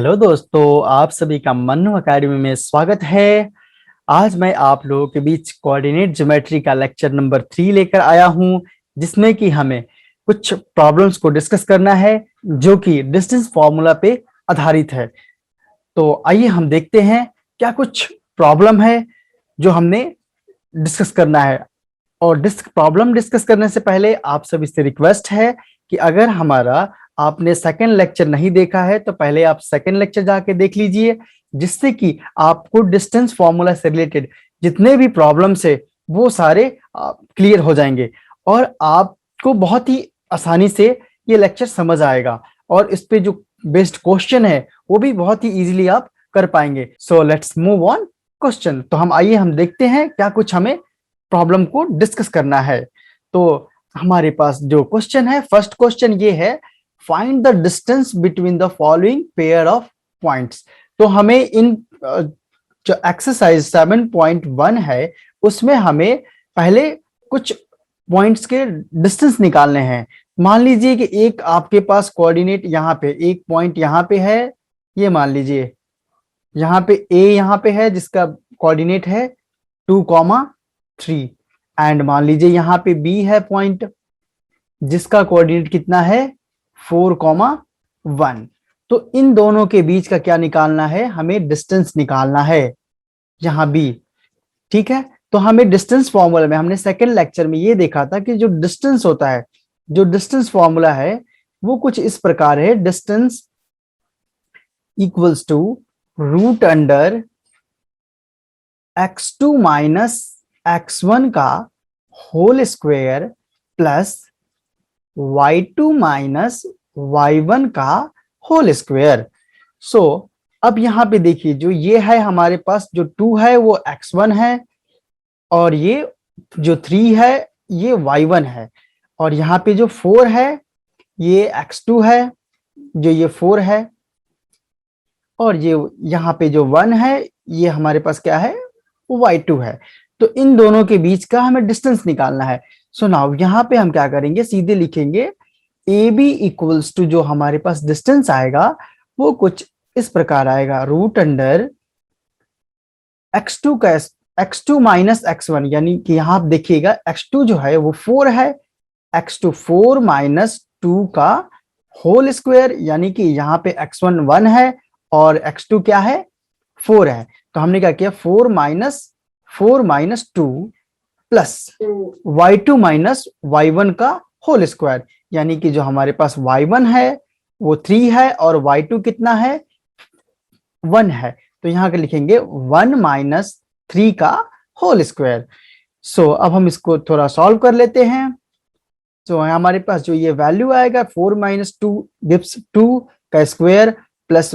Hello दोस्तों, आप सभी का मन्नू अकेडमी में स्वागत है। आज मैं आप लोगों के बीच कोऑर्डिनेट ज्योमेट्री का लेक्चर नंबर 3 लेकर आया हूं, जिसमें कि हमें कुछ प्रॉब्लम्स को डिस्कस करना है जो कि डिस्टेंस फॉर्मूला पे आधारित है। तो आइए हम देखते हैं क्या कुछ प्रॉब्लम है जो हमने डिस्कस करना है। और प्रॉब्लम डिस्कस करने से पहले आप सभी से रिक्वेस्ट है कि अगर हमारा आपने सेकंड लेक्चर नहीं देखा है तो पहले आप सेकंड लेक्चर जाके देख लीजिए, जिससे कि आपको डिस्टेंस फॉर्मूला से रिलेटेड जितने भी प्रॉब्लम्स है वो सारे क्लियर हो जाएंगे और आपको बहुत ही आसानी से ये लेक्चर समझ आएगा और इस पे जो बेस्ड क्वेश्चन है वो भी बहुत ही इजीली आप कर पाएंगे। So let's move on question. तो हम देखते हैं क्या कुछ हमें प्रॉब्लम को डिस्कस करना है। तो हमारे पास जो क्वेश्चन है, फर्स्ट क्वेश्चन ये है, find the distance between the following pair of points. तो हमें इन जो एक्सरसाइज 7.1 है उसमें हमें पहले कुछ पॉइंट्स के डिस्टेंस निकालने हैं। मान लीजिए कि एक आपके पास कोऑर्डिनेट यहाँ पे, एक पॉइंट यहाँ पे है, ये मान लीजिए यहाँ पे ए यहाँ पे है जिसका कोऑर्डिनेट है 2,3 एंड मान लीजिए यहाँ पे बी है पॉइंट जिसका कोऑर्डिनेट कितना है 4,1। तो इन दोनों के बीच का क्या निकालना है, हमें डिस्टेंस निकालना है यहाँ बी। ठीक है, तो हमें डिस्टेंस फॉर्मूला में हमने सेकंड लेक्चर में ये देखा था कि जो डिस्टेंस होता है, जो डिस्टेंस फॉर्मूला है वो कुछ इस प्रकार है, distance equals to root under x2 minus x1 का whole square plus y2 minus y1 का होल स्क्वायर। सो अब यहाँ पे देखिए, जो ये है हमारे पास, जो 2 है वो x1 है और ये जो 3 है ये y1 है और यहाँ पे जो 4 है ये x2 है, जो ये 4 है, और ये यहाँ पे जो 1 है ये हमारे पास क्या है, y2 है। तो इन दोनों के बीच का हमें डिस्टेंस निकालना है। सो नाउ यहाँ पे हम क्या करेंगे, सीधे लिखेंगे ए बी इक्वल्स टू, जो हमारे पास डिस्टेंस आएगा वो कुछ इस प्रकार आएगा, रूट अंडर x2 का x2 माइनस x1, यानी कि यहाँ आप देखिएगा x2 जो है वो 4 है, x2 4 माइनस 2 का होल स्क्वायर, यानी कि यहाँ पे x1 1 है और x2 क्या है 4 है। तो हमने क्या किया, 4 minus 2 plus y2 minus y1 का होल स्क्वायर, यानी कि जो हमारे पास y1 है वो 3 है और y2 कितना है 1 है। तो यहाँ के लिखेंगे 1 माइनस 3 का होल स्क्वायर। सो अब हम इसको थोड़ा सॉल्व कर लेते हैं। तो हमारे पास जो ये वैल्यू आएगा 4 माइनस 2 गिव्स 2 का square plus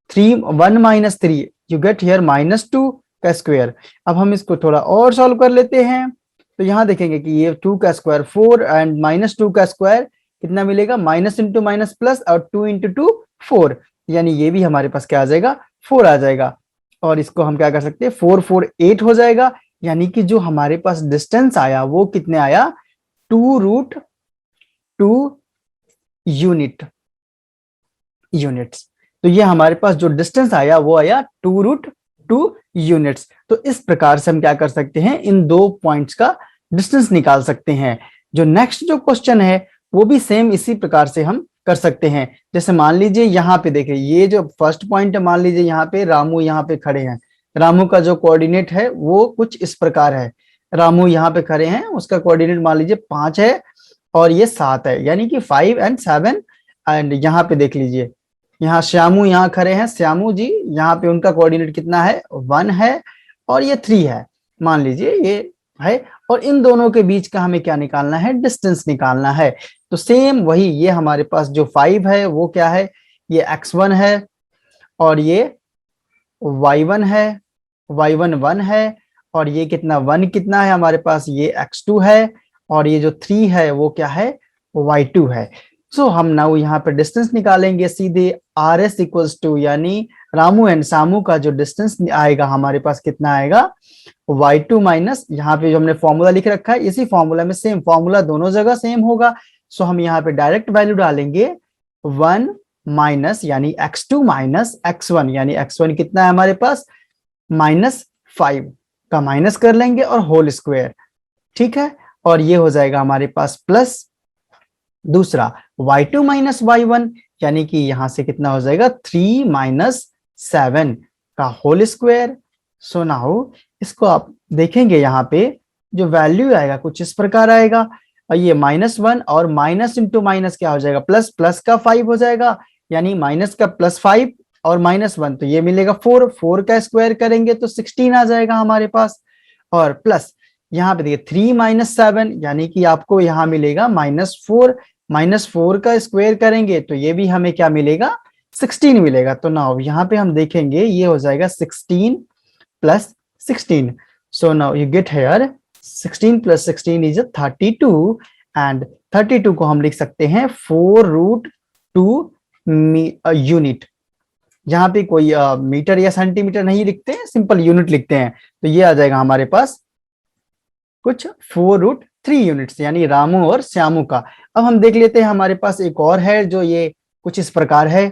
3 1 minus 3 you get here minus 2 का स्क्वायर। अब हम इसको थोड़ा और सॉल्व कर लेते हैं। तो यहाँ देखेंगे कि ये 2 का स्क्वायर 4 एंड माइनस 2 का स्क्वायर कितना मिलेगा, माइनस इंटू माइनस प्लस और 2 इंटू 2 4, यानी ये भी हमारे पास क्या आ जाएगा 4 आ जाएगा। और इसको हम क्या कर सकते हैं, 4 4 8 हो जाएगा, यानी कि जो हमारे पास डिस्टेंस आया वो कितने आया 2√2 यूनिट्स। तो ये हमारे पास जो डिस्टेंस आया वो आया 2√2 यूनिट्स। तो इस प्रकार से हम क्या कर सकते हैं, इन दो पॉइंट्स का डिस्टेंस निकाल सकते हैं। जो नेक्स्ट जो क्वेश्चन है वो भी सेम इसी प्रकार से हम कर सकते हैं। जैसे मान लीजिए यहाँ पे देखिए, ये जो फर्स्ट पॉइंट है, मान लीजिए यहाँ पे रामू यहाँ पे खड़े हैं, रामू का जो कोऑर्डिनेट है वो कुछ इस प्रकार है, रामू यहाँ पे खड़े हैं, उसका कोऑर्डिनेट मान लीजिए 5 है और ये 7 है, यानी कि 5 एंड 7। एंड यहाँ पे देख लीजिए, यहाँ श्यामू यहाँ खड़े हैं, श्यामू जी यहाँ पे उनका कोऑर्डिनेट कितना है 1 है और ये 3 है, मान लीजिए ये है। और इन दोनों के बीच का हमें क्या निकालना है, डिस्टेंस निकालना है। तो सेम वही, ये हमारे पास जो 5 है वो क्या है, ये x1 है और ये y1 है, y1 1 है और ये कितना 1 कितना है हमारे पास, ये x2 है और ये जो 3 है वो क्या है y2 है। सो हम नाउ यहाँ पे डिस्टेंस निकालेंगे सीधे, RS इक्वल्स टू, यानी रामू एंड सामू का जो डिस्टेंस आएगा हमारे पास कितना आएगा y2 माइनस, यहाँ पे जो हमने फॉर्मूला लिख रखा है इसी फॉर्मूला में सेम फॉर्मूला दोनों जगह सेम होगा। सो हम यहाँ पे डायरेक्ट वैल्यू डालेंगे 1 माइनस यानी x2 माइनस x1, यानी x1 कितना है हमारे पास -5 का माइनस कर लेंगे और होल स्क्वायर, ठीक है। और ये हो जाएगा हमारे पास प्लस दूसरा y2 माइनस y1, यानी कि यहां से कितना हो जाएगा 3 माइनस 7 का होल स्क्वायर। सो नाउ इसको आप देखेंगे यहाँ पे जो वैल्यू आएगा कुछ इस प्रकार आएगा, और ये -1 और माइनस इंटू माइनस क्या हो जाएगा प्लस, प्लस का 5 हो जाएगा, यानी माइनस का +5 और -1 तो ये मिलेगा 4, 4 का स्क्वायर करेंगे तो 16 आ जाएगा हमारे पास, और प्लस यहाँ पे देखिए 3 माइनस 7 यानी कि आपको यहाँ मिलेगा -4, -4 का स्क्वायर करेंगे तो ये भी हमें क्या मिलेगा 16 मिलेगा। तो नाउ यहाँ पे हम देखेंगे ये हो जाएगा 16 plus 16। So now you get here 16 plus 16 is 32, and 32 को हम लिख सकते हैं 4√2 यूनिट। यहाँ पे कोई मीटर या सेंटीमीटर नहीं लिखते हैं, सिंपल यूनिट लिखते हैं। तो ये आ जाएगा हमारे पास कुछ 4√3 यूनिट्स, यानी रामू और श्यामू का। अब हम देख लेते हैं हमारे पास एक और है जो ये कुछ इस प्रकार है।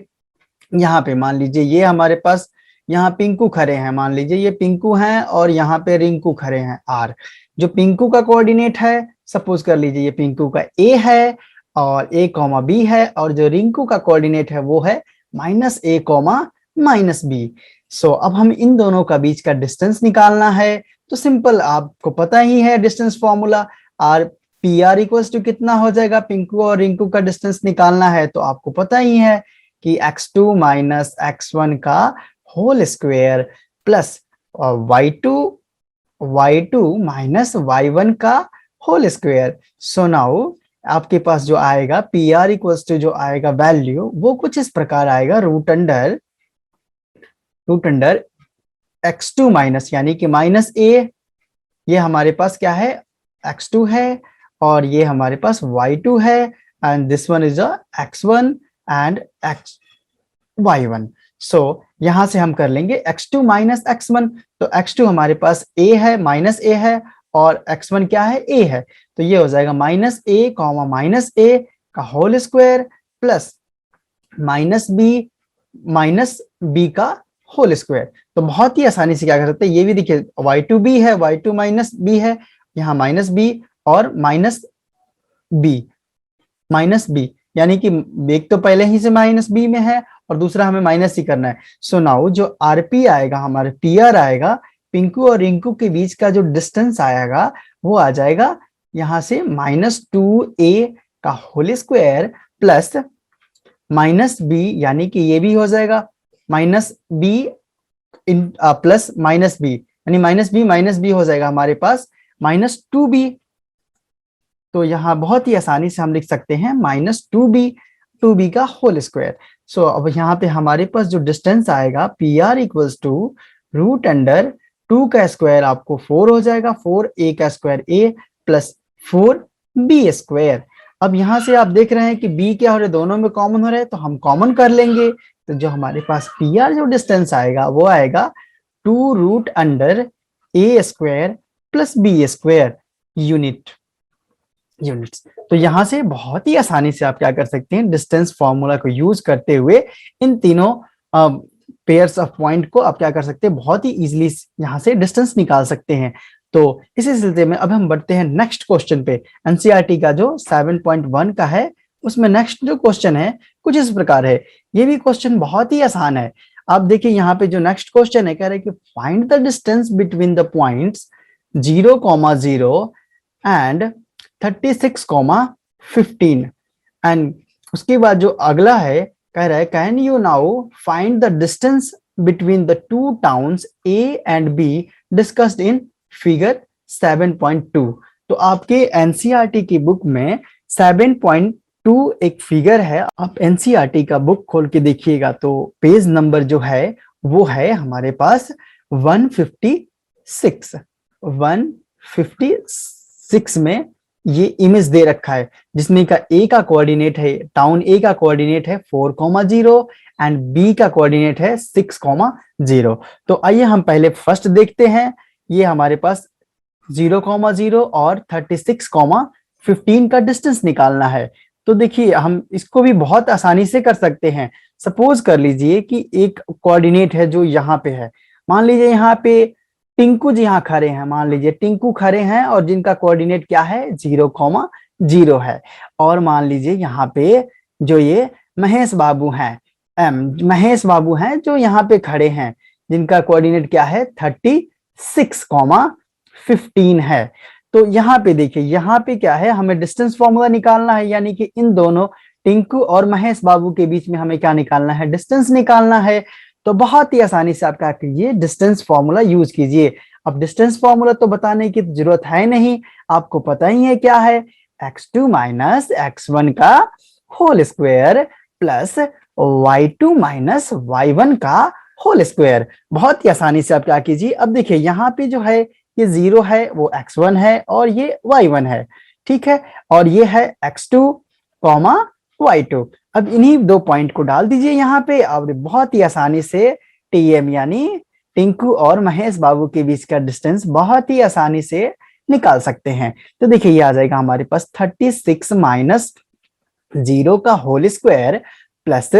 यहाँ पे मान लीजिए ये हमारे पास यहाँ पिंकू खड़े हैं, मान लीजिए ये पिंकू हैं और यहाँ पे रिंकू खड़े हैं आर। जो पिंकू का कोऑर्डिनेट है सपोज कर लीजिए ये पिंकू का ए है और a,b है, और जो रिंकू का कोऑर्डिनेट है वो है -a,-b। सो अब हम इन दोनों का बीच का डिस्टेंस निकालना है। तो सिंपल आपको पता ही है distance formula, R P R equals to कितना हो जाएगा, पिंकू और रिंकू का डिस्टेंस निकालना है तो आपको पता ही है कि x2 माइनस x1 का whole square plus y2 minus y1 का होल स्क्वायर। सो नाउ आपके पास जो आएगा पी आर इक्वल्स टू जो आएगा वैल्यू वो कुछ इस प्रकार आएगा, रूट अंडर x2 माइनस यानी कि -a, ये हमारे पास क्या है x2 है, और ये हमारे पास y2 है, and this one is x1 and y1। सो यहां से हम कर लेंगे x2 माइनस x1, तो x2 हमारे पास a है, -a है, और x1 क्या है a है, तो ये हो जाएगा -a, का होल स्क्वायर प्लस -b का होल स्क्वायर। तो बहुत ही आसानी से क्या कर सकते हैं, ये भी देखिए y2b है, y2 माइनस b है, यहाँ -b और -b, यानी कि एक तो पहले ही से -b में है और दूसरा हमें माइनस ही करना है। सो नाउ जो आरपी आएगा हमारे पीआर आएगा, पिंकू और रिंकू के बीच का जो डिस्टेंस आएगा वो आ जाएगा यहाँ से -2a का होल स्क्वायर प्लस -b, यानी कि ये भी हो जाएगा -b प्लस -b, यानी -b हो जाएगा हमारे पास -2b। तो यहाँ बहुत ही आसानी से हम लिख सकते हैं -2b का होल स्क्वायर। सो अब यहाँ पे हमारे पास जो डिस्टेंस आएगा P R equals to root under 2 का स्क्वायर आपको 4 हो जाएगा, 4a का square a plus 4b square. अब यहाँ से आप देख रहे हैं कि b क्या हो रहा है, दोनों में कॉमन हो रहा है तो हम कॉमन कर लेंगे। तो जो हमारे पास पी आर जो डिस्टेंस आएगा वो आएगा 2 root under a square plus b square units. तो यहां से बहुत ही आसानी से आप क्या कर सकते हैं, डिस्टेंस फॉर्मूला को यूज करते हुए इन तीनों पेयर्स ऑफ पॉइंट को आप क्या कर सकते हैं, बहुत ही इजीली यहां से डिस्टेंस निकाल सकते हैं। तो इसी सिलसिले में अब हम बढ़ते हैं नेक्स्ट क्वेश्चन पे। एनसीईआरटी का जो 7.1 का है उसमें नेक्स्ट जो क्वेश्चन है कुछ इस प्रकार है। ये भी क्वेश्चन बहुत ही आसान है। आप देखिए यहाँ पे जो नेक्स्ट क्वेश्चन है कह रहे हैं कि find the distance between the points 0,0 and 36,15, and उसके बाद जो अगला है कह रहा है can you now find the distance between the two towns A and be discussed in figure 7.2। तो आपके एनसीईआरटी की बुक में 7.2 एक फिगर है। आप एनसीईआरटी का बुक खोल के देखिएगा तो पेज नंबर जो है वो है हमारे पास 156 में ये इमेज दे रखा है, जिसमें का ए का कोऑर्डिनेट है, टाउन ए का कोऑर्डिनेट है 4,0 एंड बी का कोऑर्डिनेट है 6,0। तो आइए हम पहले फर्स्ट देखते हैं। ये हमारे पास 0,0 और 36,15 का डिस्टेंस निकालना है। तो देखिए हम इसको भी बहुत आसानी से कर सकते हैं। सपोज कर लीजिए कि एक कोऑर्डिनेट है जो यहाँ पे है, मान लीजिए यहाँ पे टिंकू जी यहाँ खड़े हैं, मान लीजिए टिंकू खड़े हैं और जिनका कोऑर्डिनेट क्या है 0,0 है। और मान लीजिए यहाँ पे जो ये महेश बाबू हैं, महेश बाबू हैं जो यहाँ पे खड़े हैं, जिनका कोऑर्डिनेट क्या है 36,15 है। तो यहाँ पे देखिए, यहाँ पे क्या है, हमें डिस्टेंस फॉर्मूला निकालना है, यानी कि इन दोनों टिंकू और महेश बाबू के बीच में हमें क्या निकालना है, डिस्टेंस निकालना है। तो बहुत ही आसानी से आप क्या कीजिए, डिस्टेंस फॉर्मूला यूज कीजिए। अब डिस्टेंस फॉर्मूला तो बताने की जरूरत है नहीं, आपको पता ही है क्या है, x2 माइनस x1 का whole square plus y2 minus y1 का होल स्क्वायर। बहुत ही आसानी से आप क्या कीजिए, अब देखिए यहाँ पे जो है ये 0 है, वो x1 है और ये y1 है, ठीक है, और ये है x2 कॉमा y2। अब इन्हीं दो पॉइंट को डाल दीजिए यहाँ पे, और बहुत ही आसानी से टीएम यानी टिंकू और महेश बाबू के बीच का डिस्टेंस बहुत ही आसानी से निकाल सकते हैं। तो देखिए ये आ जाएगा हमारे पास 36 माइनस 0 का होल स्क्वायर प्लस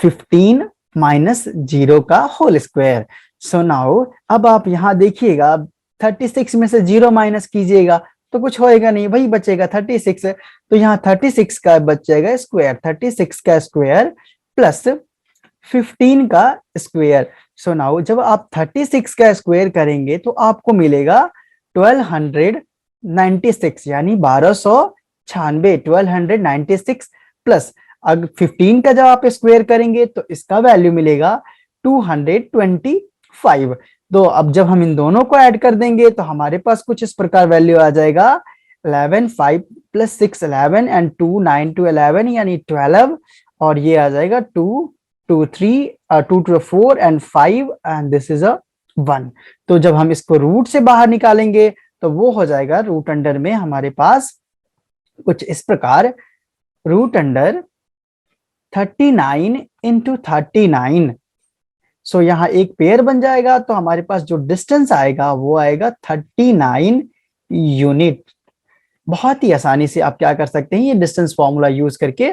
15 माइनस 0 का होल स्क्वायर। सो नाउ अब आप यहाँ देखिएगा, 36 में से 0 माइनस कीजिएगा तो कुछ होएगा नहीं, वही बचेगा 36। तो यहाँ 36 का बचेगा स्क्वायर, 36 का स्क्वायर प्लस 15 का स्क्वायर। सो नाउ जब आप 36 का स्क्वायर करेंगे तो आपको मिलेगा 1296 यानी 1296, 1296 प्लस अगर 15 का जब आप स्क्वायर करेंगे तो इसका वैल्यू मिलेगा 225। तो अब जब हम इन दोनों को ऐड कर देंगे तो हमारे पास कुछ इस प्रकार वैल्यू आ जाएगा 11 5 प्लस 6 11 एंड 2 9 to 11 यानी 12, और ये आ जाएगा 2 2 3 2 to 4 and 5 and this is a 1। तो जब हम इसको रूट से बाहर निकालेंगे तो वो हो जाएगा रूट अंडर में हमारे पास कुछ इस प्रकार, रूट अंडर 39 इंटू 39। सो यहाँ एक पेयर बन जाएगा, तो हमारे पास जो डिस्टेंस आएगा वो आएगा 39 यूनिट। बहुत ही आसानी से आप क्या कर सकते हैं, ये डिस्टेंस फॉर्मूला यूज करके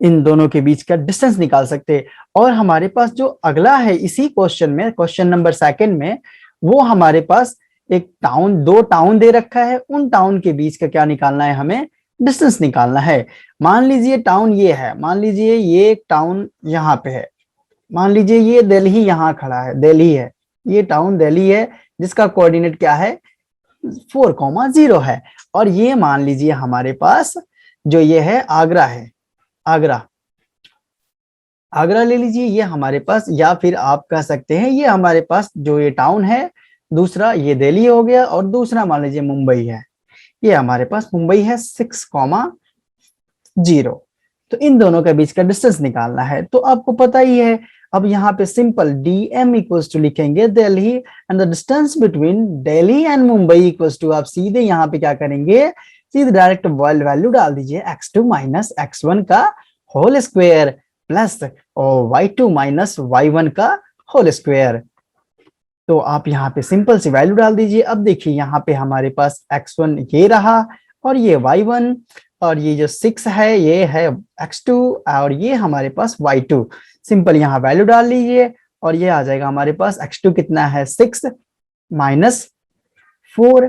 इन दोनों के बीच का डिस्टेंस निकाल सकते हैं। और हमारे पास जो अगला है इसी क्वेश्चन में, क्वेश्चन नंबर 2 में, वो हमारे पास एक टाउन, 2 टाउन दे रखा है, उन टाउन के बीच का क्या निकालना है, हमें डिस्टेंस निकालना है। मान लीजिए टाउन ये है, मान लीजिए ये एक टाउन यहाँ पे है, मान लीजिए ये दिल्ली यहाँ खड़ा है, दिल्ली है, ये टाउन दिल्ली है जिसका कोऑर्डिनेट क्या है 4,0 है। और ये मान लीजिए हमारे पास जो ये है आगरा है, आगरा, आगरा ले लीजिए ये हमारे पास, या फिर आप कह सकते हैं ये हमारे पास जो ये टाउन है, दूसरा ये दिल्ली हो गया और दूसरा मान लीजिए मुंबई है, ये हमारे पास मुंबई है 6,0। तो इन दोनों के बीच का डिस्टेंस निकालना है। तो आपको पता ही है, अब यहाँ पे सिंपल dm इक्वल्स टू लिखेंगे Delhi and the distance between Delhi and Mumbai equals to, आप सीधे यहाँ पे क्या करेंगे, सीधे डायरेक्ट वैल्यू डाल दीजिए x2 माइनस x1 का whole square plus y2 minus y1 का होल स्क्वायर। तो आप यहाँ पे सिंपल सी वैल्यू डाल दीजिए। अब देखिए यहाँ पे हमारे पास x1 ये रहा और ये y1, और ये जो 6 है ये है x2 और ये हमारे पास y2। सिंपल यहाँ वैल्यू डाल लीजिए और ये आ जाएगा हमारे पास x2 कितना है 6 माइनस 4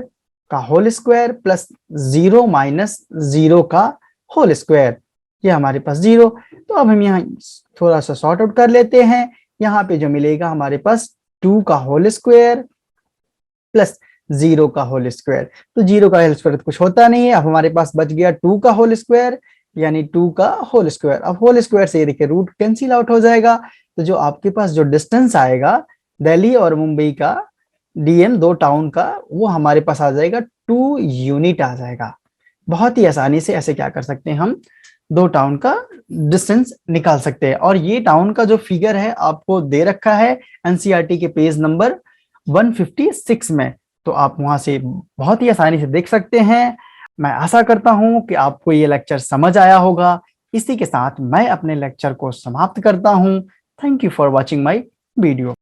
का होल स्क्वायर प्लस 0 माइनस 0 का होल स्क्वायर, ये हमारे पास 0। तो अब हम यहाँ थोड़ा सा सॉर्ट आउट कर लेते हैं। यहाँ पे जो मिलेगा हमारे पास 2 का होल स्क्वायर प्लस 0 का होल स्क्वायर। तो 0 का होल स्क्वायर तो कुछ होता नहीं है, अब हमारे पास बच गया 2 का होल स्क्वायर यानी 2 का होल स्क्वायर। अब होल स्क्वायर से ये देखिए रूट कैंसिल आउट हो जाएगा। तो जो आपके पास जो डिस्टेंस आएगा दिल्ली और मुंबई का डीएम, 2 टाउन का, वो हमारे पास आ जाएगा 2 यूनिट आ जाएगा। बहुत ही आसानी से ऐसे क्या कर सकते हैं, हम 2 टाउन का डिस्टेंस निकाल सकते हैं। और ये टाउन का जो फिगर है आपको दे रखा है एनसीईआरटी के पेज नंबर 156 में, तो आप वहां से बहुत ही आसानी से देख सकते हैं। मैं आशा करता हूं कि आपको ये लेक्चर समझ आया होगा। इसी के साथ मैं अपने लेक्चर को समाप्त करता हूं। Thank you for watching my video.